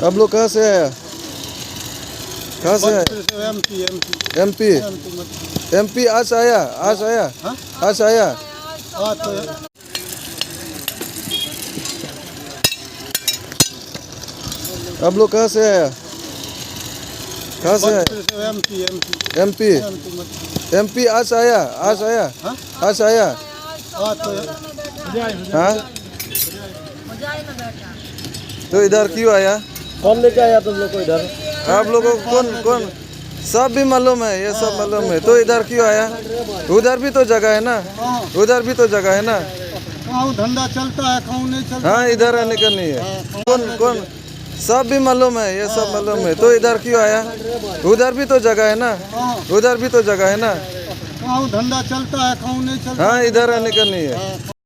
आप लोग कहाँ से आया? कहाँ से आया? एमपी एमपी आज आया आज आया। आप लोग कहाँ से आया? कहाँ से आया? एमपी एमपी आज आया आज आया। हाँ तो इधर क्यों आया? कौन लेके आया तुम लोग को इधर? आप लोगों को कौन सब भी मालूम है, ये सब मालूम है, तो इधर क्यों आया? उधर भी तो जगह है ना, उधर भी तो जगह है ना। कहाँ धंधा चलता है, कहाँ नहीं चलता। हाँ इधर आने का नहीं है। कौन सब भी मालूम है, ये सब मालूम है, तो इधर क्यों आया? उधर भी तो जगह है ना, उधर भी तो जगह है ना। कहाँ धंधा चलता है, कहाँ नहीं चलता। हाँ इधर आने का नहीं है।